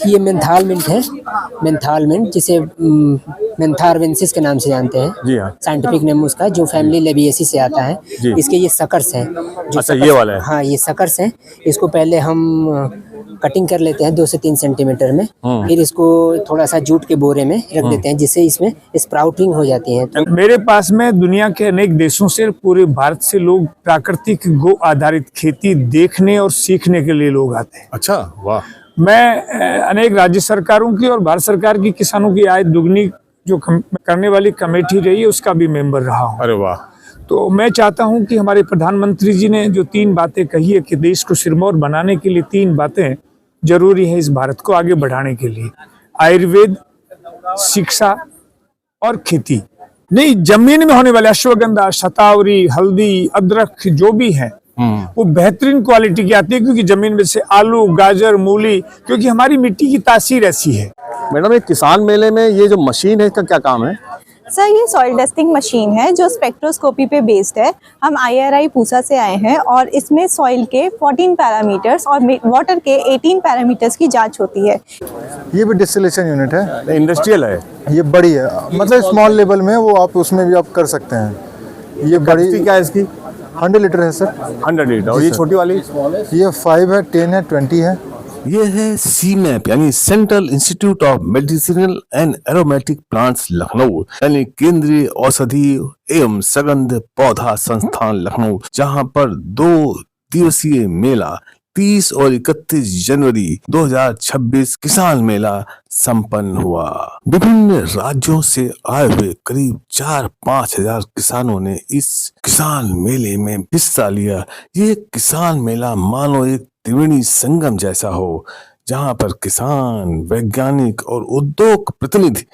ये मेंथाल मिंट है, मेंथाल मिंट जिसे मेंथारवेंसिस के नाम से जानते हैं। जी हाँ। साइंटिफिक नेम उसका, जो फैमिली लेबिएसी से आता है। जी। इसके ये सकर्स हैं। अच्छा, ये वाला है। हाँ, ये सकर्स हैं। इसको पहले हम कटिंग कर लेते हैं 2 से 3 सेंटीमीटर में, फिर इसको थोड़ा सा जूट के बोरे में रख देते हैं, जिससे इसमें स्प्राउटिंग हो जाती है। मेरे पास में दुनिया के अनेक देशों से, पूरे भारत से लोग प्राकृतिक गो आधारित खेती देखने और सीखने के लिए लोग आते हैं। अच्छा, वाह। मैं अनेक राज्य सरकारों की और भारत सरकार की किसानों की आय दुगनी जो करने वाली कमेटी रही है, उसका भी मेंबर रहा हूँ। अरे वाह। तो मैं चाहता हूं कि हमारे प्रधानमंत्री जी ने जो 3 बातें कही है कि देश को सिरमौर बनाने के लिए 3 बातें जरूरी है इस भारत को आगे बढ़ाने के लिए: आयुर्वेद, शिक्षा और खेती। नहीं, जमीन में होने वाले अश्वगंधा, शतावरी, हल्दी, अदरक जो भी है वो बेहतरीन क्वालिटी की आती है, क्योंकि जमीन में से आलू, गाजर, मूली, क्योंकि हमारी मिट्टी की तासीर ऐसी है। मैडम, ये किसान मेले में ये जो मशीन है, इसका क्या काम है? सर, ये सॉइल टेस्टिंग मशीन है जो स्पेक्ट्रोस्कोपी पे बेस्ड है। हम IRI पूसा से आए हैं और इसमें सॉइल के 14 पैरामीटर्स और वाटर के 18 पैरामीटर्स की जांच होती है। ये भी डिस्टिलेशन यूनिट है, इंडस्ट्रियल है। ये बड़ी है, मतलब स्मॉल लेवल में वो आप उसमें भी आप कर सकते हैं। ये बड़ी क्या है इसकी? 100 लीटर है सर। 100 लीटर। और ये छोटी वाली? ये 5 है, 10 है, 20 है। ये है CMAP यानी central institute of medicinal and aromatic plants Lucknow, यानी केंद्रीय औषधि एवं सगंध पौधा संस्थान लखनऊ, जहां पर 2 दिवसीय मेला 30 और 31 जनवरी 2026 किसान मेला संपन्न हुआ। विभिन्न राज्यों से आए हुए करीब 4-5 हजार किसानों ने इस किसान मेले में हिस्सा लिया। ये किसान मेला मानो एक त्रिवेणी संगम जैसा हो, जहां पर किसान, वैज्ञानिक और उद्योग प्रतिनिधि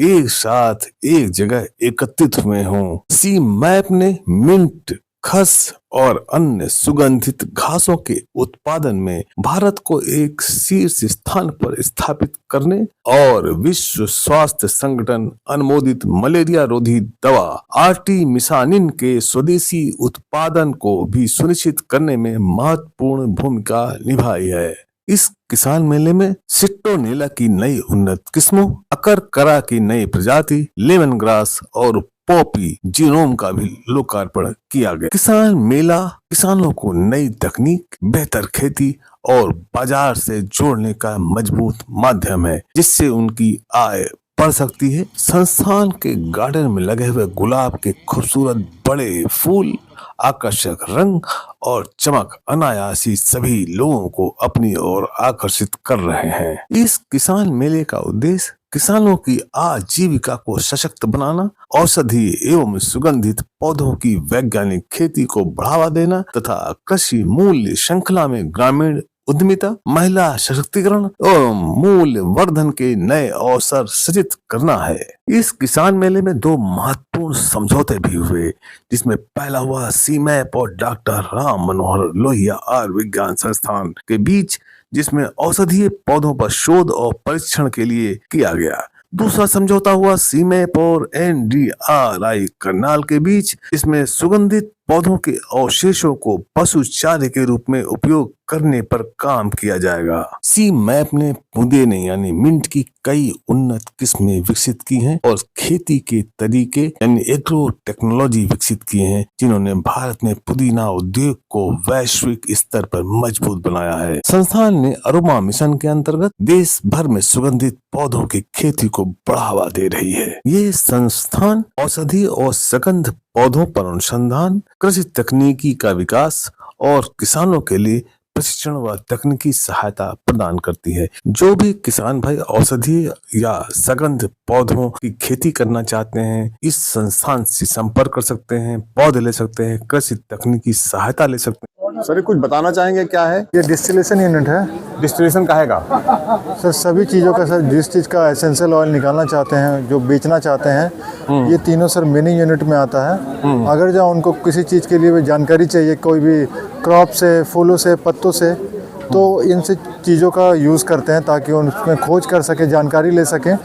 एक साथ एक जगह एकत्रित हुए हों। CMAP ने मिंट, खस और अन्य सुगंधित घासों के उत्पादन में भारत को एक शीर्ष स्थान पर स्थापित करने और विश्व स्वास्थ्य संगठन अनुमोदित मलेरिया रोधी दवा आर्टीमिसानिन के स्वदेशी उत्पादन को भी सुनिश्चित करने में महत्वपूर्ण भूमिका निभाई है। इस किसान मेले में सिट्रोनेला की नई उन्नत किस्मों, अकरकरा की नई प्रजाति, लेमन ग्रास और पॉपी जीनोम का भी लोकार्पण किया गया। किसान मेला किसानों को नई तकनीक, बेहतर खेती और बाजार से जोड़ने का मजबूत माध्यम है, जिससे उनकी आय बढ़ सकती है। संस्थान के गार्डन में लगे हुए गुलाब के खूबसूरत बड़े फूल, आकर्षक रंग और चमक अनायासी सभी लोगों को अपनी ओर आकर्षित कर रहे हैं। इस किसान मेले का उद्देश्य किसानों की आजीविका को सशक्त बनाना, औषधीय एवं सुगंधित पौधों की वैज्ञानिक खेती को बढ़ावा देना तथा कृषि मूल्य श्रृंखला में ग्रामीण उद्यमिता, महिला सशक्तिकरण और मूल्य वर्धन के नए अवसर सृजित करना है। इस किसान मेले में 2 महत्वपूर्ण समझौते भी हुए, जिसमें पहला हुआ CMAP और डॉक्टर राम मनोहर लोहिया आयुर्विज्ञान संस्थान के बीच, जिसमें औषधीय पौधों पर शोध और परीक्षण के लिए किया गया। दूसरा समझौता हुआ CMAP और NDRI करनाल के बीच, इसमें सुगंधित पौधों के अवशेषों को पशु चारे के रूप में उपयोग करने पर काम किया जाएगा। CMAP ने पुदीने यानी मिंट की कई उन्नत किस्में विकसित की हैं और खेती के तरीके यानी एग्रो टेक्नोलॉजी विकसित किए हैं, जिन्होंने भारत में पुदीना उद्योग को वैश्विक स्तर पर मजबूत बनाया है। संस्थान ने अरोमा मिशन के अंतर्गत देश भर में सुगंधित पौधों की खेती को बढ़ावा दे रही है। ये संस्थान औषधि और सुगंध पौधों पर अनुसंधान, कृषि तकनीकी का विकास और किसानों के लिए प्रशिक्षण व तकनीकी सहायता प्रदान करती है। जो भी किसान भाई औषधीय या सुगंध पौधों की खेती करना चाहते हैं, इस संस्थान से संपर्क कर सकते हैं, पौधे ले सकते हैं, कृषि तकनीकी सहायता ले सकते हैं। सर, कुछ बताना चाहेंगे क्या है? ये डिस्टिलेशन यूनिट है। डिस्टिलेशन कहेगा सर सभी चीज़ों का, सर जिस चीज़ का एसेंशियल ऑयल निकालना चाहते हैं, जो बेचना चाहते हैं, ये तीनों सर मिनी यूनिट में आता है। अगर जो उनको किसी चीज़ के लिए भी जानकारी चाहिए, कोई भी क्रॉप से, फूलों से, पत्तों से, तो इन से चीज़ों का यूज़ करते हैं ताकि उसमें खोज कर सके, जानकारी ले सकें।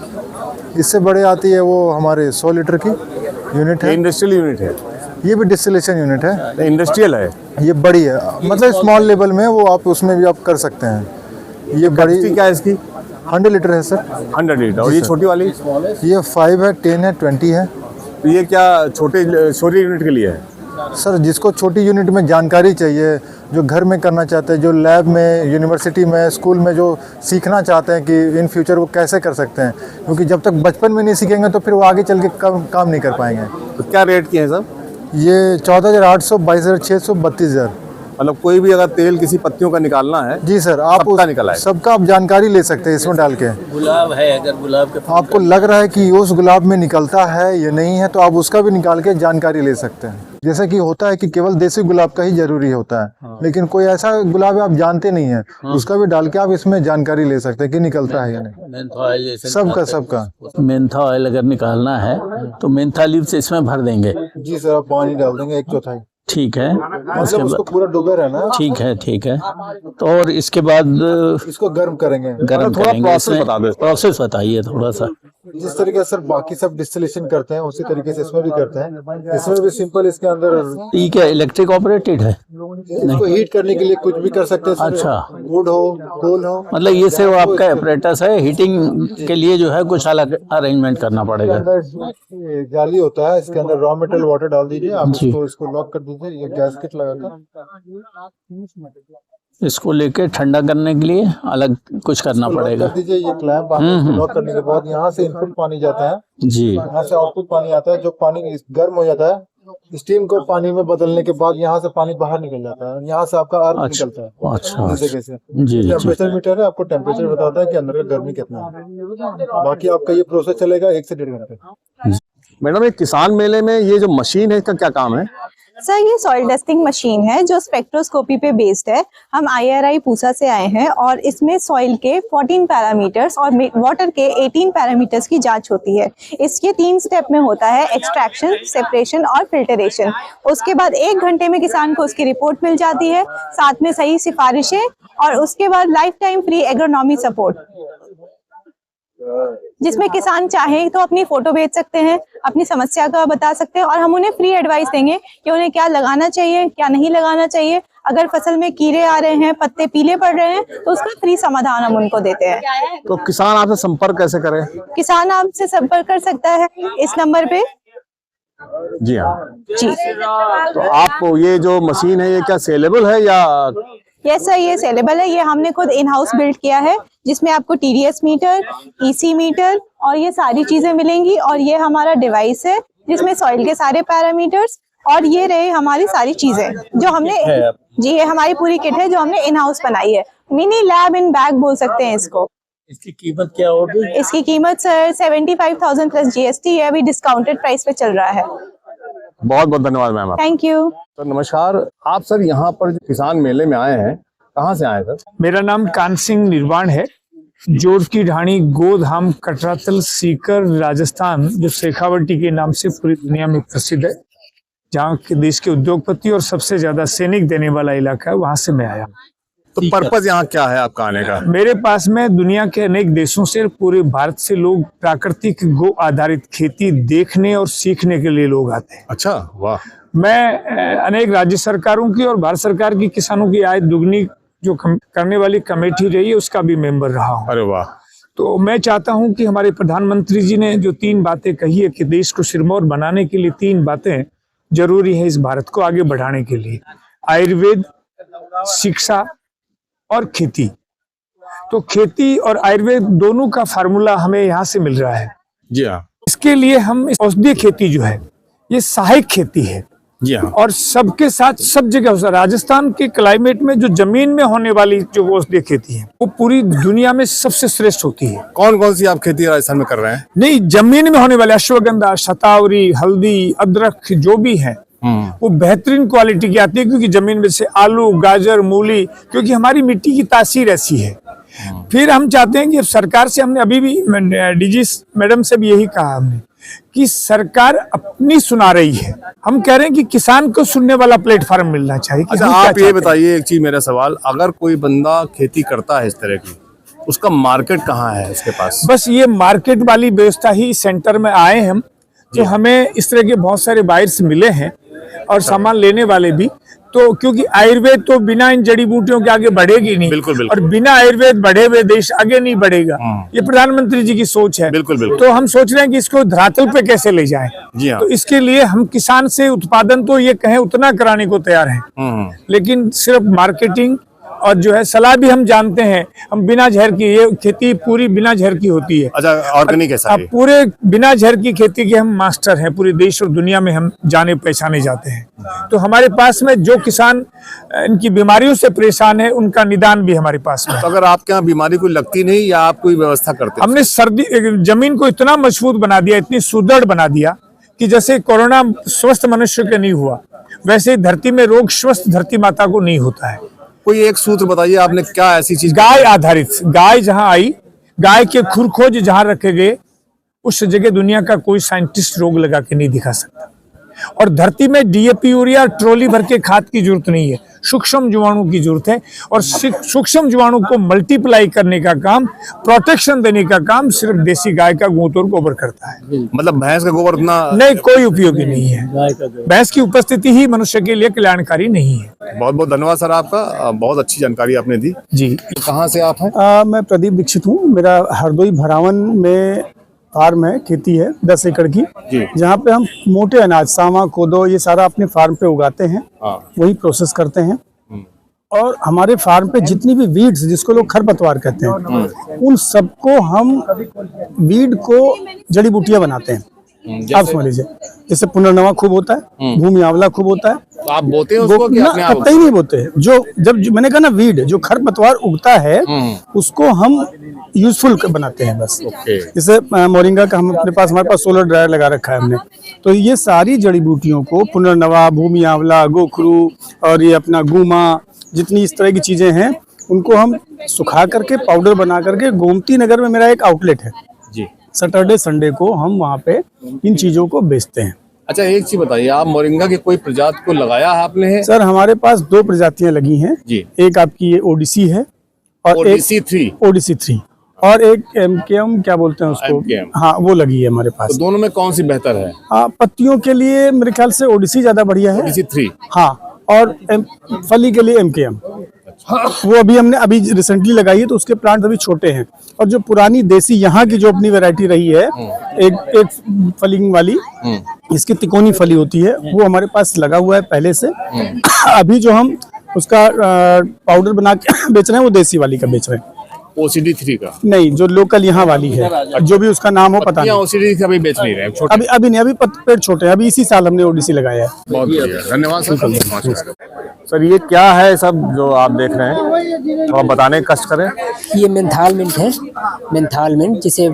इससे बड़े आती है वो हमारे 100 लीटर की यूनिट है। इंडस्ट्रियल यूनिट है। ये भी डिस्टिलेशन यूनिट है। इंडस्ट्रियल है। ये बड़ी है, मतलब स्मॉल लेवल में वो आप उसमें भी आप कर सकते हैं। ये बड़ी क्या है इसकी? 100 लीटर है सर। 100 लीटर। और ये छोटी वाली? ये 5 है, 10 है, 20 है। तो ये क्या छोटे यूनिट के लिए है? सर जिसको छोटी यूनिट में जानकारी चाहिए, जो घर में करना चाहते हैं, जो लैब में, यूनिवर्सिटी में, स्कूल में जो सीखना चाहते हैं कि इन फ्यूचर वो कैसे कर सकते हैं, क्योंकि जब तक बचपन में नहीं सीखेंगे तो फिर वो आगे चल के काम नहीं कर पाएंगे। तो क्या रेट की है सर? ये 14,800, 22,600, 32,000। मतलब कोई भी अगर तेल किसी पत्तियों का निकालना है? जी सर, आप सबका निकला है? सबका आप जानकारी ले सकते हैं इसमें डाल के। गुलाब है, अगर गुलाब के आपको लग रहा है कि उस गुलाब में निकलता है या नहीं है, तो आप उसका भी निकाल के जानकारी ले सकते हैं। जैसे कि होता है कि केवल देसी गुलाब का ही जरूरी होता है, लेकिन कोई ऐसा गुलाब है आप जानते नहीं है, उसका भी डाल के आप इसमें जानकारी ले सकते हैं कि निकलता है या नहीं। मेंथा ऑयल जैसे सबका मेंथा ऑयल अगर निकालना है तो मेंथा लीव से इसमें भर देंगे। जी सर, आप पानी डाल देंगे 1/4। ठीक है, उसके मतलब उसको बाद पूरा डुबे रहना है। ठीक है। तो और इसके बाद इसको गर्म करेंगे। गर्म थोड़ा करेंगे। प्रोसेस बता दो। प्रोसेस बताइए थोड़ा सा। जिस तरीके से सर बाकी सब डिस्टिलेशन करते हैं उसी तरीके से इसमें भी करते हैं। इसमें भी सिंपल, इसके अंदर ठीक है, इलेक्ट्रिक ऑपरेटेड है? इसको हीट करने के लिए कुछ भी कर सकते हैं सर। अच्छा। वुड हो, कोल हो। मतलब ये सिर्फ आपका ऑपरेटस है, हीटिंग के लिए जो है कुछ अलग अरेंजमेंट करना पड़ेगा। अंदर जाली होता है, इसके अंदर रॉ मटेरियल वाटर डाल दीजिए आप, जी। इसको लॉक कर दीजिए। ये गैस किट लगाकर इसको लेके ठंडा करने के लिए अलग कुछ करना लॉक पड़ेगा। कर दीजिए। ये क्लैंप लॉक करने के बाद यहाँ से इनपुट पानी जाता है, जी। यहाँ से आउटपुट पानी आता है। जो पानी गर्म हो जाता है, स्टीम को पानी में बदलने के बाद यहाँ से पानी बाहर निकल जाता है। यहाँ से आपका अर्क अच्छा, निकलता है। अच्छा, जैसे कैसे जी। टेम्परेचर मीटर है, आपको टेम्परेचर बताता है कि अंदर का गर्मी कितना है। बाकी आपका ये प्रोसेस चलेगा 1 से 1.5 घंटे। मैडम, ये किसान मेले में ये जो मशीन है इसका क्या काम है? सर ये सॉइल टेस्टिंग मशीन है जो स्पेक्ट्रोस्कोपी पे बेस्ड है। हम IRI पूसा से आए हैं और इसमें सॉइल के 14 पैरामीटर्स और वाटर के 18 पैरामीटर्स की जांच होती है। इसके 3 स्टेप में होता है, एक्सट्रैक्शन, सेपरेशन और फिल्टरेशन। उसके बाद 1 घंटे में किसान को उसकी रिपोर्ट मिल जाती है, साथ में सही सिफारिशें और उसके बाद life time free agronomy support, जिसमें किसान चाहे तो अपनी फोटो भेज सकते हैं, अपनी समस्या का बता सकते हैं और हम उन्हें फ्री एडवाइस देंगे कि उन्हें क्या लगाना चाहिए, क्या नहीं लगाना चाहिए। अगर फसल में कीड़े आ रहे हैं, पत्ते पीले पड़ रहे हैं, तो उसका फ्री समाधान हम उनको देते हैं। तो किसान आपसे संपर्क कैसे करे? किसान आपसे संपर्क कर सकता है इस नंबर पे। जी हाँ। जी तो आप ये जो मशीन है ये क्या सेलेबल है या? यस सर, ये सेलेबल है। ये हमने खुद इन हाउस बिल्ड किया है, जिसमें आपको TDS मीटर, EC मीटर और ये सारी चीजें मिलेंगी। और ये हमारा डिवाइस है जिसमें सॉइल के सारे पैरामीटर्स और ये रहे हमारी सारी चीजें जो हमने, जी ये हमारी पूरी किट है जो हमने इन हाउस बनाई है। मिनी लैब इन बैग बोल सकते हैं इसको। इसकी कीमत क्या होगी? इसकी कीमत सर 75,000 प्लस GST है, अभी डिस्काउंटेड प्राइस पे चल रहा है। बहुत बहुत धन्यवाद मैम। थैंक यू सर नमस्कार, आप सर यहाँ पर जो किसान मेले में आए हैं, कहाँ से आए सर? मेरा नाम कान सिंह निर्वाण है। जोर की ढाणी, गोधाम, कटरातल, सीकर, राजस्थान, जो शेखावटी के नाम से पूरी दुनिया में प्रसिद्ध है, जहाँ के देश के उद्योगपति और सबसे ज्यादा सैनिक देने वाला इलाका है, वहां से मैं आया। तो पर्पज यहाँ क्या है आपका आने का? मेरे पास में दुनिया के अनेक देशों से, पूरे भारत से लोग प्राकृतिक गो आधारित खेती देखने और सीखने के लिए लोग आते हैं। अच्छा, वाह। मैं अनेक राज्य सरकारों की और भारत सरकार की किसानों की आय दुगनी जो करने वाली कमेटी रही है उसका भी मेंबर रहा हूँ। अरे वाह। तो मैं चाहता हूं कि हमारे प्रधानमंत्री जी ने जो 3 बातें कही है कि देश को सिरमौर बनाने के लिए 3 बातें जरूरी है इस भारत को आगे बढ़ाने के लिए: आयुर्वेद, शिक्षा और खेती। तो खेती और आयुर्वेद दोनों का फार्मूला हमें यहाँ से मिल रहा है। जी हाँ। इसके लिए हम औषधीय खेती जो है ये सहायक खेती है। जी हाँ। और सबके साथ सब जगह, राजस्थान के क्लाइमेट में जो जमीन में होने वाली जो औषधीय खेती है वो पूरी दुनिया में सबसे श्रेष्ठ होती है। कौन कौन सी आप खेती राजस्थान में कर रहे हैं? नहीं, जमीन में होने वाले अश्वगंधा, शतावरी, हल्दी, अदरक जो भी है वो बेहतरीन क्वालिटी की आती है, क्योंकि जमीन में से आलू, गाजर, मूली, क्योंकि हमारी मिट्टी की तासीर ऐसी है। फिर हम चाहते हैं कि सरकार से, हमने अभी भी DG मैडम से भी यही कहा हमने कि सरकार अपनी सुना रही है, हम कह रहे हैं कि किसान को सुनने वाला प्लेटफॉर्म मिलना चाहिए। अच्छा, आप ये बताइए एक चीज, मेरा सवाल, अगर कोई बंदा खेती करता है इस तरह की, उसका मार्केट कहाँ है उसके पास? बस ये मार्केट वाली व्यवस्था ही सेंटर में आए हम, तो हमें इस तरह के बहुत सारे बायर्स मिले हैं और सामान लेने वाले भी। तो क्योंकि आयुर्वेद तो बिना इन जड़ी बूटियों के आगे बढ़ेगी नहीं। बिल्कुल, बिल्कुल। और बिना आयुर्वेद बढ़े हुए देश आगे नहीं बढ़ेगा। ये प्रधानमंत्री जी की सोच है। बिल्कुल, बिल्कुल। तो हम सोच रहे हैं कि इसको धरातल पे कैसे ले जाएं। जी हाँ। तो इसके लिए हम किसान से उत्पादन तो ये कहें उतना कराने को तैयार हैं, लेकिन सिर्फ मार्केटिंग और जो है सलाह भी हम जानते हैं। हम बिना जहर की, ये खेती पूरी बिना जहर की होती है। अच्छा, ऑर्गेनिक है अब सारी। पूरे बिना जहर की खेती के हम मास्टर हैं, पूरे देश और दुनिया में हम जाने पहचाने जाते हैं। तो हमारे पास में जो किसान इनकी बीमारियों से परेशान है, उनका निदान भी हमारे पास में है। तो अगर आपके यहाँ बीमारी कोई लगती नहीं या आप कोई व्यवस्था करते हैं? हमने जमीन को इतना मजबूत बना दिया, इतनी सुदृढ़ बना दिया कि जैसे कोरोना स्वस्थ मनुष्य के नहीं हुआ, वैसे धरती में रोग स्वस्थ धरती माता को नहीं होता है। कोई एक सूत्र बताइए, आपने क्या ऐसी चीज? गाय आधारित, गाय जहां आई, गाय के खुर खोज जहां रखे गए, उस जगह दुनिया का कोई साइंटिस्ट रोग लगा के नहीं दिखा सकता। और धरती में डीएपी यूरिया ट्रॉली भर के खाद की जरूरत नहीं है, सूक्ष्म जीवाणु की जरूरत है। और सूक्ष्म जीवाणु को मल्टीप्लाई करने का काम, प्रोटेक्शन देने का काम सिर्फ देसी गाय का गोंत और गोबर करता है। मतलब भैंस का गोबर उतना नहीं, कोई उपयोगी नहीं है। भैंस की उपस्थिति ही मनुष्य के लिए कल्याणकारी नहीं है। बहुत बहुत धन्यवाद सर आपका, बहुत अच्छी जानकारी आपने दी जी। कहाँ से आप हैं? मैं प्रदीप दीक्षित हूँ। मेरा हरदोई भरावन में फार्म है, खेती है 10 एकड़ की, जहाँ पे हम मोटे अनाज सावा कोदो ये सारा अपने फार्म पे उगाते हैं, वही प्रोसेस करते हैं। और हमारे फार्म पे जितनी भी वीड्स, जिसको लोग खरपतवार कहते हैं, उन सबको हम वीड को जड़ी बूटियां बनाते हैं। आप समझ लीजिए, जैसे पुनर्नवा खूब होता है, भूमि आंवला खूब होता है। तो आप बोते हैं उसको कि अपने आप? कतई नहीं बोते। जब मैंने कहा ना, वीड जो खरपतवार उगता है उसको हम यूजफुल बनाते हैं बस। जैसे मोरिंगा का हमारे पास सोलर ड्रायर लगा रखा है हमने। तो ये सारी जड़ी बूटियों को पुनर्नवा, भूमि आंवला, गोखरू और ये अपना गुमा, जितनी इस तरह की चीजें हैं, उनको हम सुखा करके पाउडर बना करके, गोमती नगर में मेरा एक आउटलेट है जी, सैटरडे संडे को हम वहाँ पे इन चीजों को बेचते हैं। अच्छा, एक चीज बताइए, आप मोरिंगा की कोई प्रजाति को लगाया है आपने? सर हमारे पास 2 प्रजातियां लगी हैं जी। एक आपकी ये ओडिसी है और ओडिसी 3 और एक एमकेएम क्या बोलते हैं उसको, हाँ वो लगी है हमारे पास। तो दोनों में कौन सी बेहतर है? पत्तियों के लिए मेरे ख्याल से ओडिसी ज्यादा बढ़िया है, ओडिसी 3। हाँ, और फली के लिए एमकेएम। वो हमने रिसेंटली लगाई है, तो उसके प्लांट अभी छोटे हैं। और जो पुरानी देसी यहाँ की जो अपनी वैरायटी रही है, एक फलिंग वाली, इसकी तिकोनी फली होती है, वो हमारे पास लगा हुआ है पहले से। अभी जो हम उसका पाउडर बना के बेच रहे हैं, वो देसी वाली का बेच रहे हैं। OCD 3 का नहीं, जो लोकल यहाँ वाली है, जो भी उसका नाम हो पता नहीं। OCD का अभी बेच नहीं रहे, छोटे अभी नहीं, अभी पेड़ छोटे हैं। अभी इसी साल हमने ओडिसी लगाया है। बहुत बढ़िया, धन्यवाद सर। सर ये क्या है सब जो आप देख रहे हैं, तो आप बताने का कष्ट करें। ये मेंथाल मिंट है, मेंथाल मिंट, जिसे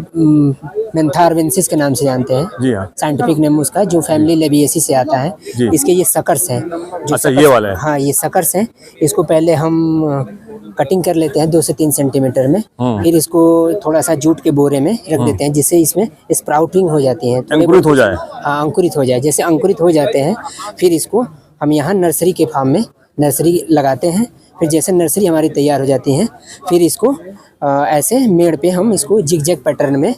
मेंथारवेंसिस के नाम से जानते हैं। जी हाँ, साइंटिफिक नेम उसका, जो फैमिली लेबिएसी से आता है। इसके ये सकर्स हैं। अच्छा, ये वाला है? हाँ, ये सकर्स हैं। इसको पहले हम कटिंग कर लेते हैं 2 से 3 सेंटीमीटर में, फिर इसको थोड़ा सा जूट के बोरे में रख देते हैं, जिससे इसमें स्प्राउटिंग हो जाती है, अंकुरित हो जाए। हाँ, अंकुरित हो जाए। जैसे अंकुरित हो जाते हैं, फिर इसको हम यहाँ नर्सरी के फार्म में नर्सरी लगाते हैं। फिर जैसे नर्सरी हमारी तैयार हो जाती है, फिर इसको ऐसे मेड़ पे हम इसको जिग-जैग पैटर्न में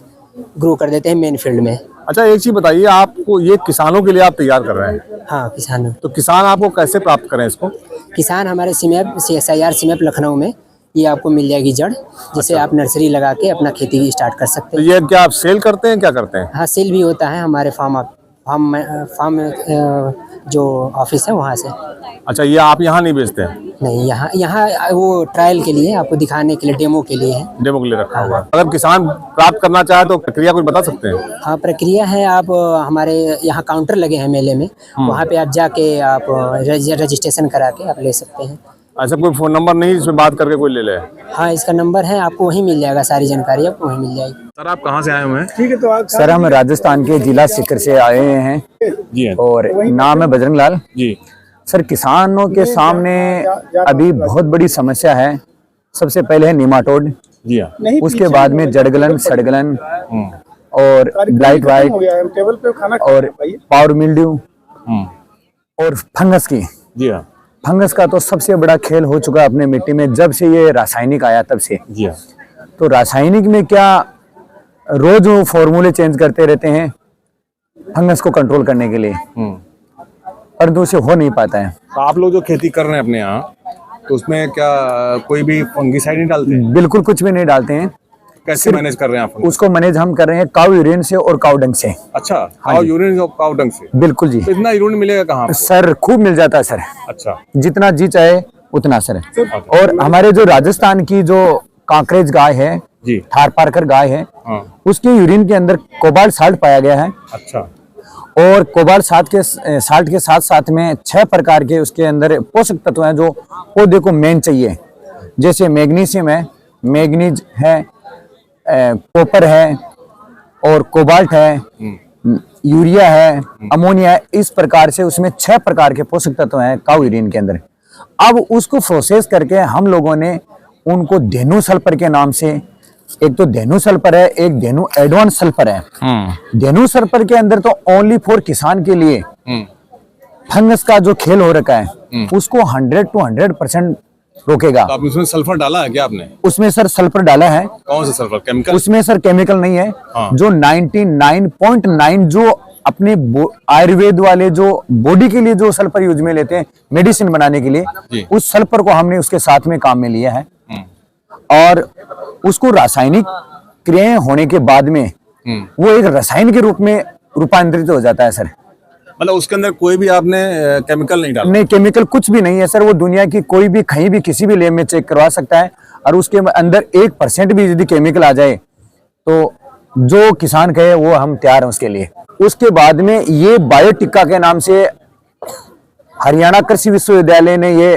ग्रो कर देते हैं मेन फील्ड में। अच्छा, एक चीज बताइए, आपको ये किसानों के लिए आप तैयार कर रहे हैं? हाँ, किसानों। तो किसान आपको कैसे प्राप्त करें इसको? किसान हमारे SIR सीमेप लखनऊ में ये आपको मिल जाएगी जड़, जिसे आप नर्सरी लगा के अपना खेती स्टार्ट कर सकते तो हैं। ये क्या आप सेल करते हैं, क्या करते हैं? हाँ, सेल भी होता है हमारे फार्म जो ऑफिस है वहाँ से। अच्छा, ये आप यहाँ नहीं बेचते हैं? नहीं, यहाँ वो ट्रायल के लिए, आपको दिखाने के लिए, डेमो के लिए है। डेमो के लिए रखा हुआ है। अगर किसान प्राप्त करना चाहे तो प्रक्रिया कुछ बता सकते हैं? हाँ, प्रक्रिया है, आप हमारे यहाँ काउंटर लगे हैं मेले में, वहाँ पे आप जाके आप रजिस्ट्रेशन करा के आप ले सकते हैं। ऐसा कोई फोन नंबर नहीं जिसमें बात करके कोई ले ले? हाँ, इसका नंबर है, आपको वहीं मिल जाएगा, सारी जानकारी आपको वहीं मिल जाएगी। सर आप कहाँ से आए हुए हैं? ठीक है, तो आप सर हम राजस्थान के जिला सीकर से आए हैं जी, और नाम है बजरंग लाल जी। सर, किसानों के सामने अभी बहुत बड़ी समस्या है। सबसे पहले है निमाटोड जी हाँ, उसके बाद में जड़गलन, सड़गलन और ब्लाइट वाइट और पावर मिल्ड्यू और फंगस की। जी हाँ, फंगस का तो सबसे बड़ा खेल हो चुका है अपने मिट्टी में, जब से ये रासायनिक आया तब से। जी हाँ। तो रासायनिक में क्या, रोज वो फॉर्मूले चेंज करते रहते हैं फंगस को कंट्रोल करने के लिए। परंतु उसे हो नहीं पाता है। तो आप लोग जो खेती कर रहे हैं अपने यहाँ, तो उसमें क्या कोई भी फंगिसाइड नहीं डालते हैं? बिल्कुल कुछ भी नहीं डालते हैं। कैसे मैनेज कर रहे हैं आप? उसको मैनेज हम कर रहे हैं काऊ यूरिन से और काऊ डंग से। अच्छा, काऊ यूरिन और काऊ डंग से? बिल्कुल जी। तो इतना यूरिन मिलेगा कहाँ आपको? सर खूब मिल जाता है सर। अच्छा, जितना जी चाहे उतना सर। और हमारे जो राजस्थान की जो कांकरेज गाय है जी, थारपारकर गाय है, हाँ, उसके यूरिन के अंदर कोबाल्ट साल्ट पाया गया है। अच्छा, और कोबाल्ट साल्ट के साथ साथ में 6 प्रकार के उसके अंदर पोषक तत्व हैं जो पौधे को मेन चाहिए। जैसे मैग्नीशियम है, मैग्नीज है, कॉपर है और कोबाल्ट है, यूरिया है, अमोनिया है। इस प्रकार से उसमें 6 प्रकार के पोषक तत्व हैं काऊ यूरिन के अंदर। अब उसको प्रोसेस करके हम लोगों ने उनको धेनु सल्फर के नाम से, एक तो धेनु सल्फर है, एक धेनु एडवांस सल्फर है। धेनु सल्फर के अंदर तो ओनली फॉर किसान के लिए फंगस का जो खेल हो रखा है उसको 100 to 100% रोकेगा। तो आप उसमें सल्फर डाला है क्या आपने? उसमें सर सल्फर डाला है। कौन सा सल्फर? केमिकल? उसमें सर केमिकल नहीं है। हाँ। जो 99.9 जो अपने आयुर्वेद वाले जो बॉडी के लिए जो सल्फर यूज में लेते हैं मेडिसिन बनाने के लिए, उस सल्फर को हमने उसके साथ में काम में लिया है। और उसको रासायनिक क्रियाएं होने के बाद में वो एक रसायन के रूप में रूपांतरित हो जाता है सर। मतलब उसके अंदर कोई भी आपने केमिकल नहीं डाला? नहीं, केमिकल कुछ भी नहीं है सर। वो दुनिया की कोई भी कहीं भी किसी भी लैब में चेक करवा सकता है। और उसके अंदर 1% भी यदि केमिकल आ जाए तो जो किसान कहे वो हम तैयार हैं उसके लिए। उसके बाद में ये बायोटिका के नाम से हरियाणा कृषि विश्वविद्यालय ने ये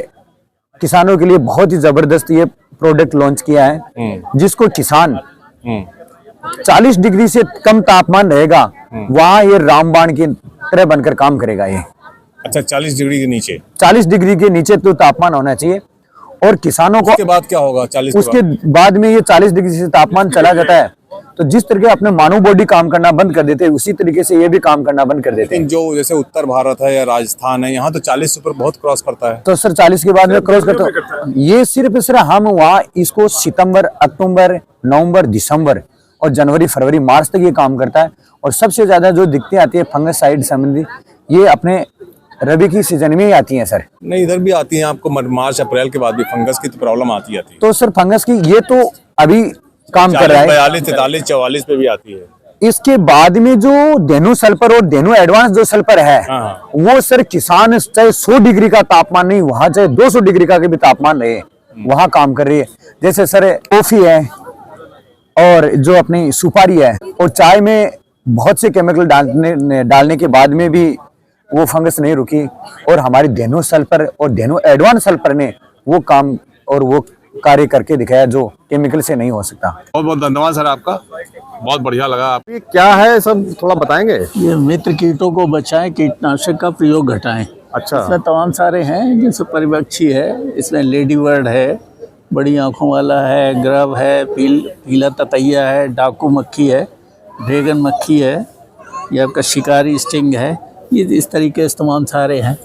किसानों के लिए बहुत ही जबरदस्त ये प्रोडक्ट लॉन्च किया है, जिसको किसान 40 डिग्री से कम तापमान रहेगा वहां ये रामबाण की तरह बनकर काम करेगा ये। अच्छा, 40 डिग्री के नीचे? 40 डिग्री के नीचे तो तापमान होना चाहिए। और किसानों को उसके बाद क्या होगा? 40 उसके बाद में ये 40 डिग्री से तापमान चला जाता है तो जिस तरीके अपने मानव बॉडी काम करना बंद कर देते हैं उसी तरीके से ये भी काम करना बंद कर देते हैं। जो जैसे उत्तर भारत है या राजस्थान है, यहाँ तो 40 ऊपर बहुत क्रॉस करता है। तो सर 40 के बाद में क्रॉस करता है। ये सिर्फ हम वहाँ इसको सितंबर, अक्टूबर, नवंबर, दिसंबर और जनवरी, फरवरी, मार्च तक ये काम करता है। और सबसे ज्यादा जो दिक्कतें आती है फंगसाइड संबंधी ये अपने रबी की सीजन में ही आती हैं सर। नहीं, इधर भी आती हैं आपको मार्च अप्रैल के बाद भी फंगस की तो प्रॉब्लम आती है। तो सर फंगस की ये तो अभी काम कर रहा है। 42, 43, 44 पे भी आती है। इसके बाद में जो धेनु सल्फर और धेनु एडवांस जो सल्फर है वो सर किसान चाहे 100 डिग्री का तापमान नहीं, वहां चाहे 200 डिग्री का भी तापमान रहे वहां काम कर रही है। जैसे सर कॉफी है और जो अपनी सुपारी है और चाय में बहुत से केमिकल डालने के बाद में भी वो फंगस नहीं रुकी। और हमारी धेनु सल्फर और धेनु एडवांस सल्फर ने वो काम और वो कार्य करके दिखाया जो केमिकल से नहीं हो सकता। बहुत बहुत धन्यवाद सर आपका, बहुत बढ़िया लगा। आप ये क्या है सब थोड़ा बताएंगे? ये मित्र कीटों को बचाएं, कीटनाशक का प्रयोग घटाएं। अच्छा, इसमें तमाम सारे हैं, जैसे परिपक्षी है, इसमें लेडी बर्ड है, बड़ी आंखों वाला है, ग्रब है, पीला ततैया है, डाकू मक्खी है, ड्रैगन मक्खी है, ये आपका शिकारी स्टिंग है। ये इस तरीके से तमाम सारे हैं।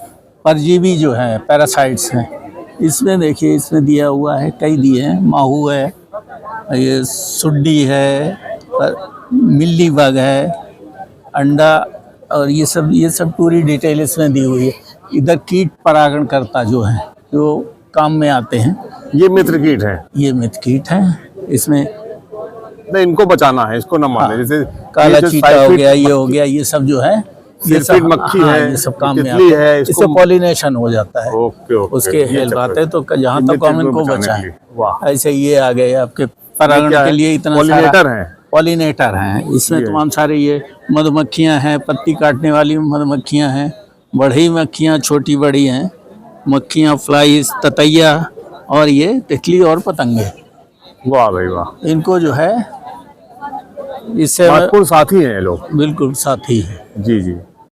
परजीवी जो है पैरासाइट्स हैं, इसमें देखिए इसमें दिया हुआ है, कई दिए हैं। माहू है, ये सुड्डी है, मिल्ली बग है, अंडा, और ये सब पूरी डिटेल इसमें दी हुई है। इधर कीट परागण करता जो है जो काम में आते हैं, ये मित्र कीट है। ये मित्र कीट है। इसमें नहीं, इनको बचाना है, इसको न माने। जैसे काला चीटा हो गया, ये हो गया, ये सब जो है ये सब मक्खी है, ये सब काम में तितली आते है, हैं। इससे पॉलिनेशन हो जाता है। ओके, उसके हेल्प आते हैं। तो जहाँ तक हम इनको बचाएं, वाह। ऐसे ये आ गए आपके परागण के लिए इतना पॉलिनेटर है। पॉलिनेटर हैं। इसमें तमाम सारे ये मधुमक्खियां हैं, पत्ती काटने वाली मधुमक्खियां हैं, बढ़ई मक्खियां छोटी बड़ी हैं, मक्खियां, फ्लाइज, ततैया, और ये तितली और पतंगे। वाह भाई वाह, इनको जो है इससे महत्वपूर्ण साथी हैं ये लोग। बिल्कुल साथी है। जी जी।